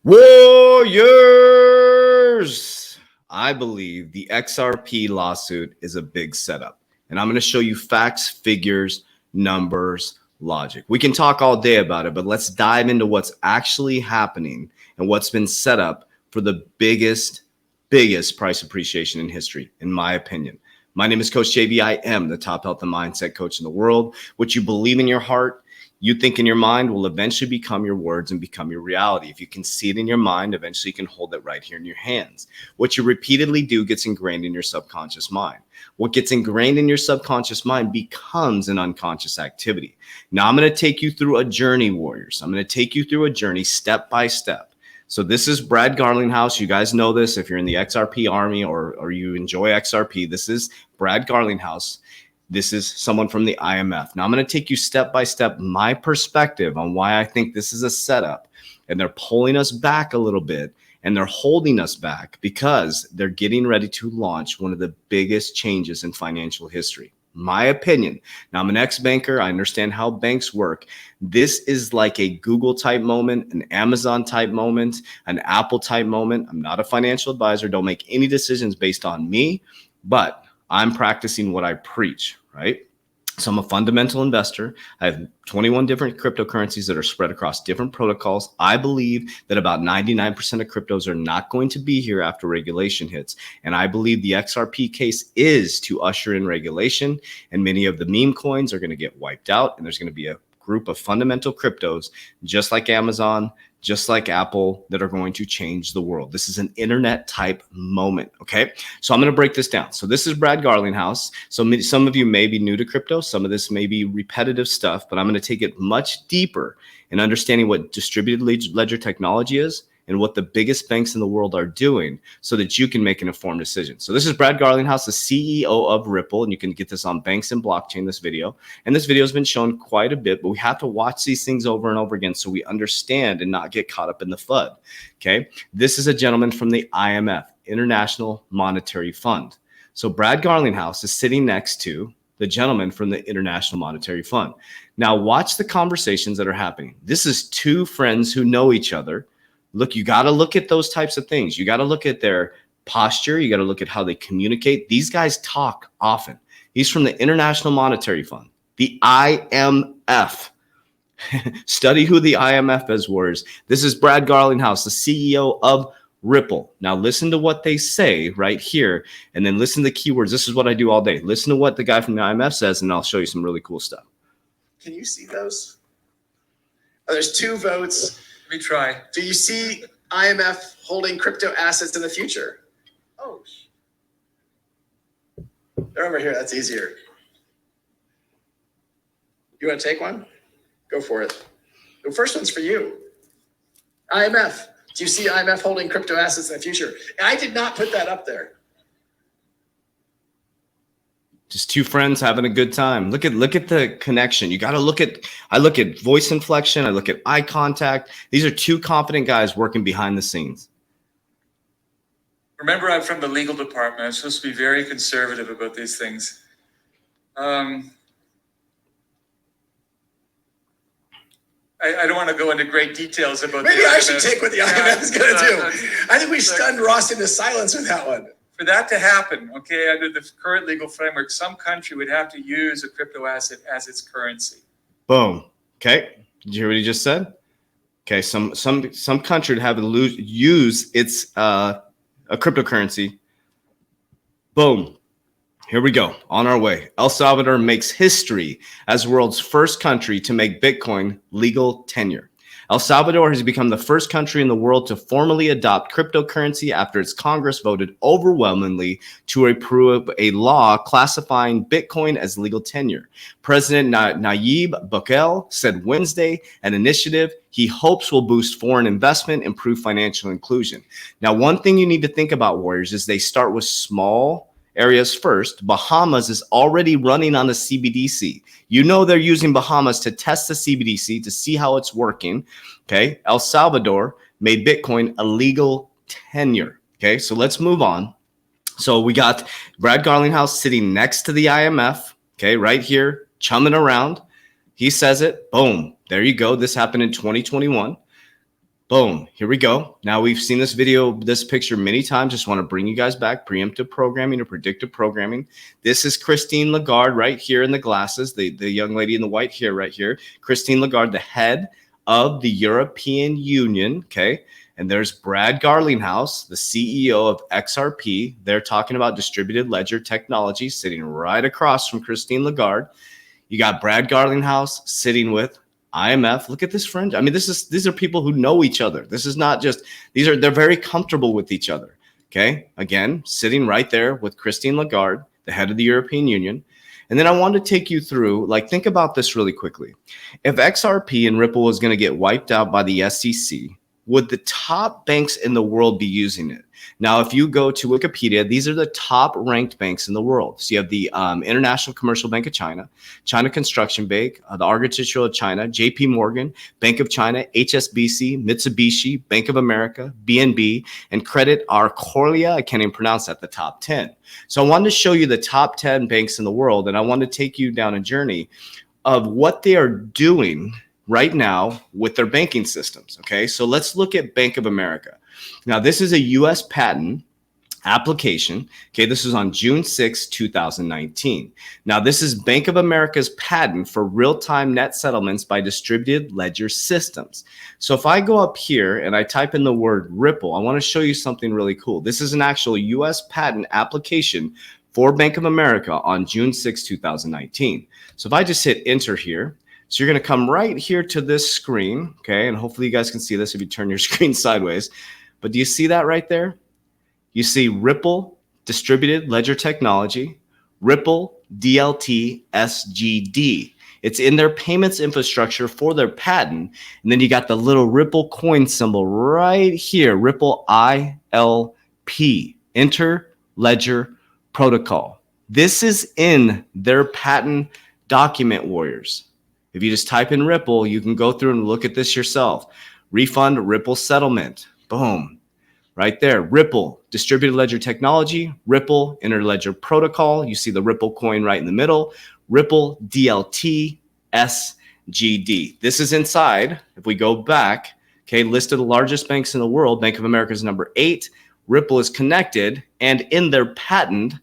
Warriors! I believe the XRP lawsuit is a big setup. And I'm going to show you facts, figures, numbers, logic. We can talk all day about it, but let's dive into what's actually happening and what's been set up for the biggest price appreciation in history, in my opinion. My name is Coach JV. I am the top health and mindset coach in the world. What you believe in your heart, you think in your mind, will eventually become your words and become your reality. If you can see it in your mind, eventually you can hold it right here in your hands. What you repeatedly do gets ingrained in your subconscious mind. What gets ingrained in your subconscious mind becomes an unconscious activity. Now I'm going to take you through a journey, warriors. I'm going to take you through a journey step by step. So this is Brad Garlinghouse. You guys know this. If you're in the Xrp army or you enjoy XRP, this is Brad Garlinghouse. This is someone from the IMF. Now I'm going to take you step by step, my perspective on why I think this is a setup, and they're pulling us back a little bit and they're holding us back because they're getting ready to launch one of the biggest changes in financial history. My opinion. Now I'm an ex-banker. I understand how banks work. This is like a Google type moment, an Amazon type moment, an Apple type moment. I'm not a financial advisor. Don't make any decisions based on me, but I'm practicing what I preach, right? So I'm a fundamental investor. I have 21 different cryptocurrencies that are spread across different protocols. I believe that about 99% of cryptos are not going to be here after regulation hits. And I believe the XRP case is to usher in regulation, and many of the meme coins are going to get wiped out, and there's going to be a group of fundamental cryptos, just like Amazon, just like Apple, that are going to change the world. This is an internet type moment. Okay. So I'm going to break this down. So this is Brad Garlinghouse. So some of you may be new to crypto. Some of this may be repetitive stuff, but I'm going to take it much deeper in understanding what distributed ledger technology is and what the biggest banks in the world are doing so that you can make an informed decision. So this is Brad Garlinghouse, the CEO of Ripple, and you can get this on Banks and Blockchain, this video. And this video has been shown quite a bit, but we have to watch these things over and over again so we understand and not get caught up in the FUD, okay? This is a gentleman from the IMF, International Monetary Fund. So Brad Garlinghouse is sitting next to the gentleman from the International Monetary Fund. Now watch the conversations that are happening. This is two friends who know each other. Look, you got to look at those types of things. You got to look at their posture. You got to look at how they communicate. These guys talk often. He's from the International Monetary Fund, the IMF. Study who the IMF is, warriors. This is Brad Garlinghouse, the CEO of Ripple. Now listen to what they say right here, and then listen to the keywords. This is what I do all day. Listen to what the guy from the IMF says, and I'll show you some really cool stuff. Can you see those? Oh, there's two votes. Let me try. Do you see IMF holding crypto assets in the future? Oh, they're over here. That's easier. You want to take one? Go for it. The first one's for you. IMF. Do you see IMF holding crypto assets in the future? And I did not put that up there. Just two friends having a good time. Look at the connection. You got to I look at voice inflection. I look at eye contact. These are two confident guys working behind the scenes. Remember, I'm from the legal department. I'm supposed to be very conservative about these things. I don't want to go into great details about Maybe I should take what the IMF is going to do. I think we stunned Ross into silence with that one. For that to happen, okay, under the current legal framework, some country would have to use a crypto asset as its currency. Boom. Okay. Did you hear what he just said? Okay. Some country would have to use its a cryptocurrency. Boom. Here we go. On our way. El Salvador makes history as the world's first country to make Bitcoin legal tender. El Salvador has become the first country in the world to formally adopt cryptocurrency after its Congress voted overwhelmingly to approve a law classifying Bitcoin as legal tender. President Nayib Bukele said Wednesday an initiative he hopes will boost foreign investment, improve financial inclusion. Now, one thing you need to think about, warriors, is they start with small areas first. Bahamas is already running on the CBDC. You know they're using Bahamas to test the CBDC to see how it's working. Okay. El Salvador made Bitcoin a legal tender. Okay. So let's move on. So we got Brad Garlinghouse sitting next to the IMF. Okay. Right here, chumming around. He says it. Boom. There you go. This happened in 2021. Boom, here we go. Now we've seen this picture many times. Just want to bring you guys back. Preemptive programming or predictive programming. This is Christine Lagarde right here in the glasses, the young lady in the white hair right here. Christine Lagarde, the head of the European Union, okay? And there's Brad Garlinghouse, the CEO of XRP. They're talking about distributed ledger technology, sitting right across from Christine Lagarde. You got Brad Garlinghouse sitting with IMF. Look at this friend. I mean, these are people who know each other. This is not just, they're very comfortable with each other. Okay. Again, sitting right there with Christine Lagarde, the head of the European Union. And then I want to take you through, like, think about this really quickly. If XRP and Ripple was going to get wiped out by the SEC, would the top banks in the world be using it? Now, if you go to Wikipedia, these are the top ranked banks in the world. So you have the International Commercial Bank of China, China Construction Bank, the Agricultural of China, JP Morgan, Bank of China, HSBC, Mitsubishi, Bank of America, BNB, and Credit Arcolia. I can't even pronounce that, the top 10. So I wanted to show you the top 10 banks in the world, and I want to take you down a journey of what they are doing right now with their banking systems. Okay, so let's look at Bank of America. Now, this is a U.S. patent application. Okay, this is on June 6, 2019. Now, this is Bank of America's patent for real-time net settlements by distributed ledger systems. So if I go up here and I type in the word Ripple, I want to show you something really cool. This is an actual U.S. patent application for Bank of America on June 6, 2019. So if I just hit enter here, so you're going to come right here to this screen, okay? And hopefully you guys can see this if you turn your screen sideways. But do you see that right there? You see Ripple Distributed Ledger Technology, Ripple DLT SGD. It's in their payments infrastructure for their patent. And then you got the little Ripple coin symbol right here, Ripple ILP, Inter-Ledger Protocol. This is in their patent document, warriors. If you just type in Ripple, you can go through and look at this yourself. Refund Ripple settlement. Boom. Right there. Ripple Distributed Ledger Technology, Ripple Interledger Protocol. You see the Ripple coin right in the middle. Ripple DLT SGD. This is inside. If we go back, okay, list of the largest banks in the world. Bank of America is number 8. Ripple is connected and in their patent,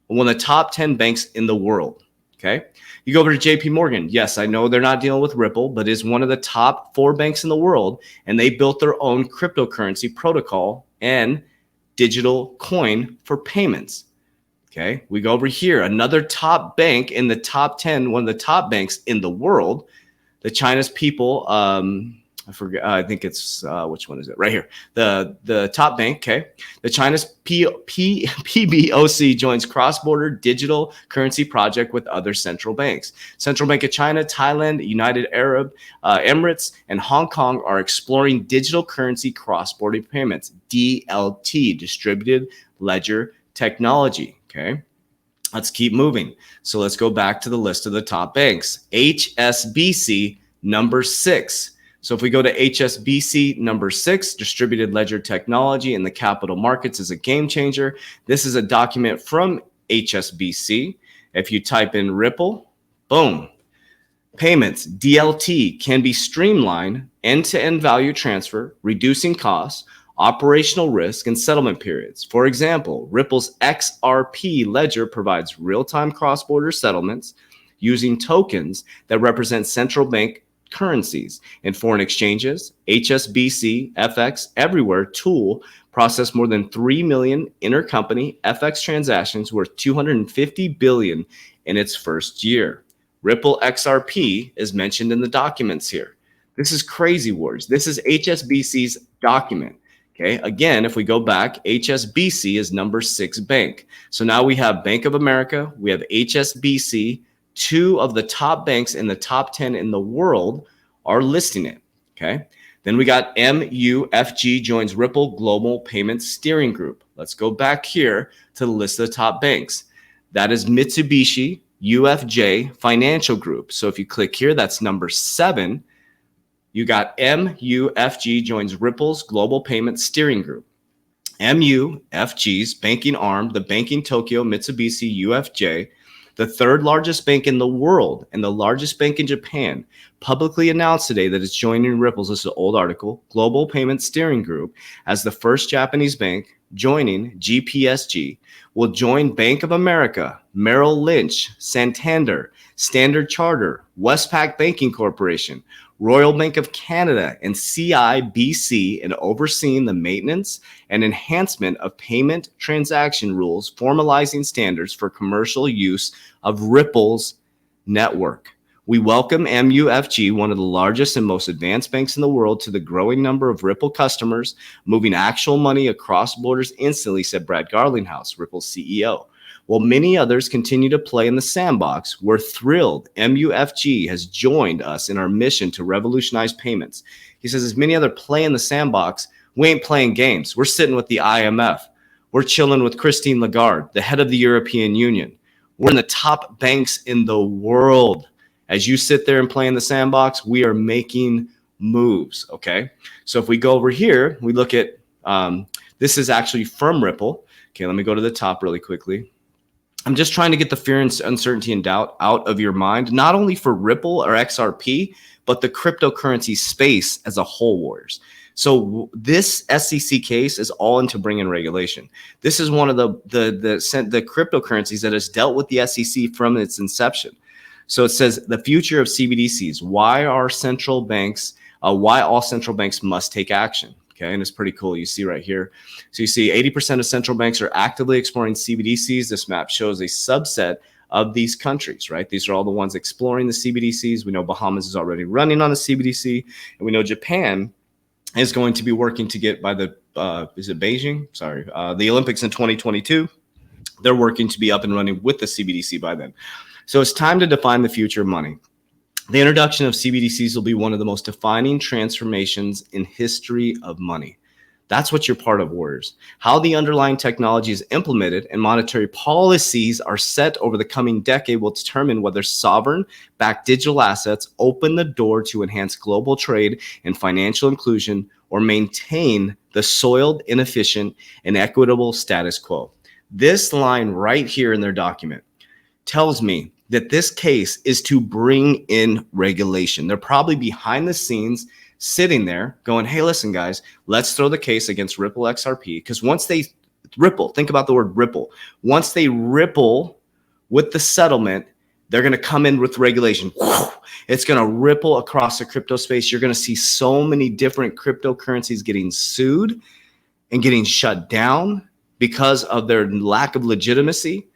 one of the top 10 banks in the world. Okay. You go over to JP Morgan. Yes, I know they're not dealing with Ripple, but is one of the top 4 banks in the world. And they built their own cryptocurrency protocol and digital coin for payments. Okay. We go over here, another top bank in the top 10, one of the top banks in the world, the China's people. I forget. I think it's which one is it? Right here. The top bank. Okay. The China's PBOC joins cross-border digital currency project with other central banks. Central Bank of China, Thailand, United Arab Emirates, and Hong Kong are exploring digital currency cross-border payments. DLT, Distributed Ledger Technology. Okay. Let's keep moving. So let's go back to the list of the top banks. HSBC, number 6. So if we go to HSBC number 6, Distributed Ledger Technology in the capital markets is a game changer. This is a document from HSBC. If you type in Ripple, boom. Payments, DLT, can be streamlined, end-to-end value transfer, reducing costs, operational risk, and settlement periods. For example, Ripple's XRP ledger provides real-time cross-border settlements using tokens that represent central bank currencies and foreign exchanges. HSBC FX Everywhere tool processed more than 3 million intercompany FX transactions worth $250 billion in its first year. Ripple XRP is mentioned in the documents here. This is crazy, wars. This is HSBC's document. Okay, again, if we go back, HSBC is number 6 bank. So now we have Bank of America, we have HSBC. 2 of the top banks in the top 10 in the world are listing it. Okay. Then we got MUFG joins Ripple Global Payments Steering Group. Let's go back here to the list of the top banks. That is Mitsubishi UFJ Financial Group. So if you click here, that's number 7. You got MUFG joins Ripple's Global Payments Steering Group. MUFG's banking arm, the Banking Tokyo Mitsubishi UFJ, The third largest bank in the world and the largest bank in Japan publicly announced today that it's joining Ripple's, this is an old article, Global Payment Steering Group as the first Japanese bank. Joining GPSG will join Bank of America, Merrill Lynch, Santander, Standard Chartered, Westpac Banking Corporation, Royal Bank of Canada, and CIBC in overseeing the maintenance and enhancement of payment transaction rules, formalizing standards for commercial use of Ripple's network. We welcome MUFG, one of the largest and most advanced banks in the world, to the growing number of Ripple customers, moving actual money across borders instantly, said Brad Garland, Ripple's CEO. While many others continue to play in the sandbox, we're thrilled MUFG has joined us in our mission to revolutionize payments. He says, as many others play in the sandbox, we ain't playing games. We're sitting with the IMF. We're chilling with Christine Lagarde, the head of the European Union. We're in the top banks in the world. As you sit there and play in the sandbox, we are making moves, okay? So if we go over here, we look at, this is actually from Ripple. Okay, let me go to the top really quickly. I'm just trying to get the fear and uncertainty and doubt out of your mind, not only for Ripple or XRP, but the cryptocurrency space as a whole, Warriors. So this SEC case is all into bringing regulation. This is one of the cryptocurrencies that has dealt with the SEC from its inception. So it says the future of CBDCs, why all central banks must take action. Okay, and it's pretty cool. You see right here. So you see 80% of central banks are actively exploring CBDCs. This map shows a subset of these countries, right? These are all the ones exploring the CBDCs. We know Bahamas is already running on a CBDC, and we know Japan is going to be working to get by the, is it Beijing? Sorry, the Olympics in 2022. They're working to be up and running with the CBDC by then. So it's time to define the future of money. The introduction of CBDCs will be one of the most defining transformations in history of money. That's what you're part of, Warriors. How the underlying technology is implemented and monetary policies are set over the coming decade will determine whether sovereign-backed digital assets open the door to enhance global trade and financial inclusion or maintain the soiled, inefficient, and equitable status quo. This line right here in their document tells me that this case is to bring in regulation. They're probably behind the scenes sitting there going, hey, listen, guys, let's throw the case against Ripple XRP. Because once they ripple, think about the word ripple. Once they ripple with the settlement, they're going to come in with regulation. It's going to ripple across the crypto space. You're going to see so many different cryptocurrencies getting sued and getting shut down because of their lack of legitimacy.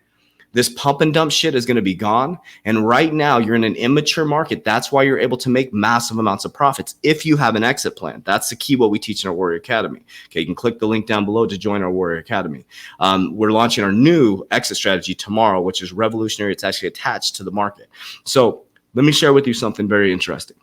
This pump and dump shit is going to be gone. And right now you're in an immature market. That's why you're able to make massive amounts of profits if you have an exit plan. That's the key, what we teach in our Warrior Academy. Okay, you can click the link down below to join our Warrior Academy. We're launching our new exit strategy tomorrow, which is revolutionary. It's actually attached to the market. So let me share with you something very interesting.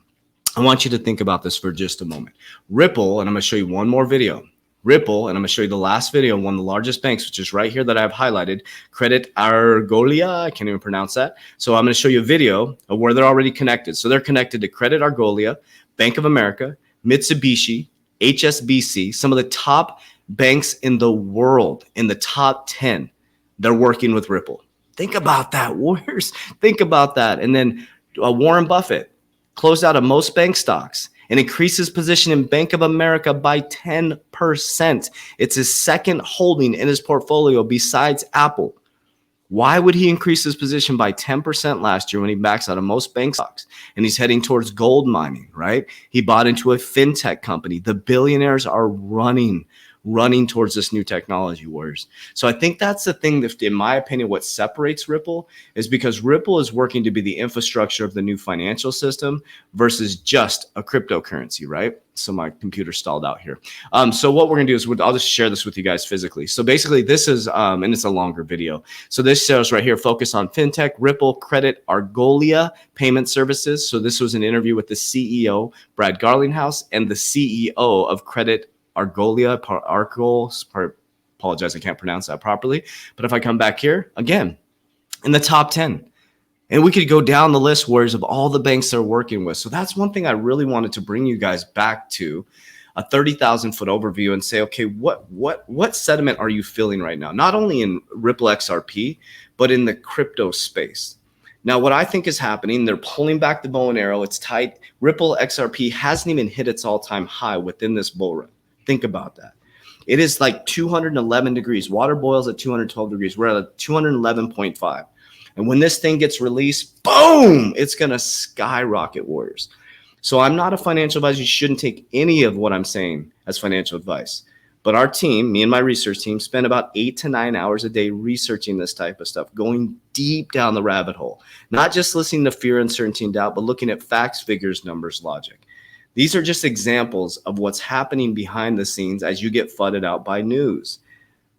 I want you to think about this for just a moment. Ripple, and I'm going to show you one more video. Ripple, and I'm going to show you the last video, one of the largest banks, which is right here that I've highlighted, Crédit Agricole. I can't even pronounce that. So I'm going to show you a video of where they're already connected. So they're connected to Crédit Agricole, Bank of America, Mitsubishi, HSBC, some of the top banks in the world, in the top 10. They're working with Ripple. Think about that, Warriors. Think about that. And then Warren Buffett closed out of most bank stocks and increased his position in Bank of America by 10%. It's his second holding in his portfolio besides Apple. Why would he increase his position by 10% last year when he backs out of most bank stocks and he's heading towards gold mining, right? He bought into a fintech company. The billionaires are running towards this new technology, Warriors. So I think that's the thing that, in my opinion, what separates Ripple is because Ripple is working to be the infrastructure of the new financial system versus just a cryptocurrency, right? So my computer stalled out here. So what we're gonna do is I'll just share this with you guys physically. So basically this is, and it's a longer video. So this shows right here, focus on fintech, Ripple, Crédit Agricole payment services. So this was an interview with the CEO, Brad Garlinghouse, and the CEO of Crédit Agricole, apologize, I can't pronounce that properly. But if I come back here, again, in the top 10. And we could go down the list, Warriors, of all the banks they're working with. So that's one thing I really wanted to bring you guys back to a 30,000 foot overview and say, okay, what sentiment are you feeling right now? Not only in Ripple XRP, but in the crypto space. Now, what I think is happening, they're pulling back the bow and arrow. It's tight. Ripple XRP hasn't even hit its all-time high within this bull run. Think about that. It is like 211 degrees. Water boils at 212 degrees. We're at 211.5. And when this thing gets released, boom, it's going to skyrocket, warriors. So I'm not a financial advisor. You shouldn't take any of what I'm saying as financial advice. But our team, me and my research team, spend about 8 to 9 hours a day researching this type of stuff, going deep down the rabbit hole, not just listening to fear, uncertainty, and doubt, but looking at facts, figures, numbers, logic. These are just examples of what's happening behind the scenes as you get flooded out by news,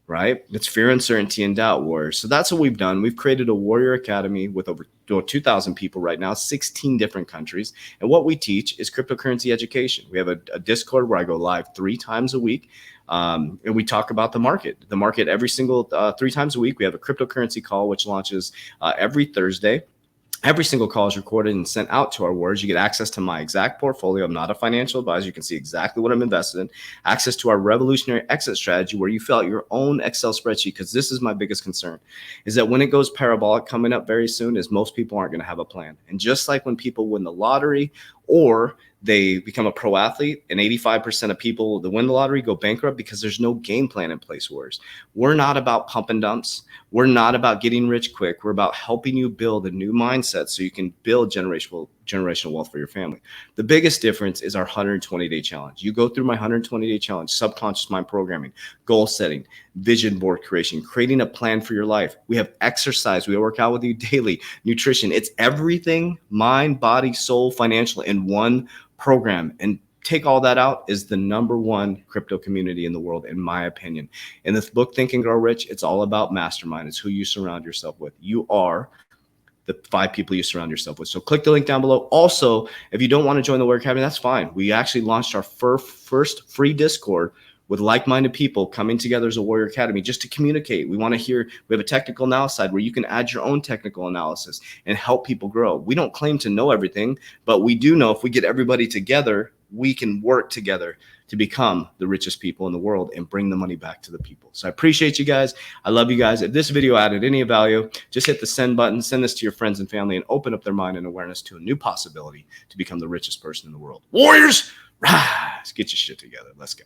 right? It's fear, uncertainty, and doubt, warriors. So that's what we've done. We've created a warrior academy with over 2,000 people right now, 16 different countries. And what we teach is cryptocurrency education. We have a Discord where I go live 3 times a week. And we talk about the market every single 3 times a week. We have a cryptocurrency call, which launches every Thursday. Every single call is recorded and sent out to our warriors. You get access to my exact portfolio. I'm not a financial advisor. You can see exactly what I'm invested in. Access to our revolutionary exit strategy where you fill out your own Excel spreadsheet, because this is my biggest concern, is that when it goes parabolic coming up very soon, is most people aren't going to have a plan. And just like when people win the lottery or they become a pro athlete, and 85% of people that win the lottery go bankrupt because there's no game plan in place, warriors. We're not about pump and dumps. We're not about getting rich quick. We're about helping you build a new mindset so you can build generational wealth for your family. The biggest difference is our 120-day challenge. You go through my 120-day challenge, subconscious mind programming, goal setting, vision board creation, creating a plan for your life. We have exercise. We work out with you daily, nutrition. It's everything, mind, body, soul, financial in one program. And take all that out is the #1 crypto community in the world, in my opinion. In this book, Think and Grow Rich, it's all about mastermind. It's who you surround yourself with. You are the 5 people you surround yourself with. So click the link down below. Also, if you don't want to join the Warrior Academy, that's fine. We actually launched our first free Discord with like-minded people coming together as a Warrior Academy just to communicate. We want to hear, we have a technical analysis side where you can add your own technical analysis and help people grow. We don't claim to know everything, but we do know if we get everybody together, we can work together to become the richest people in the world and bring the money back to the people. So I appreciate you guys. I love you guys. If this video added any value, just hit the send button, send this to your friends and family, and open up their mind and awareness to a new possibility to become the richest person in the world. Warriors, rise, get your shit together. Let's go.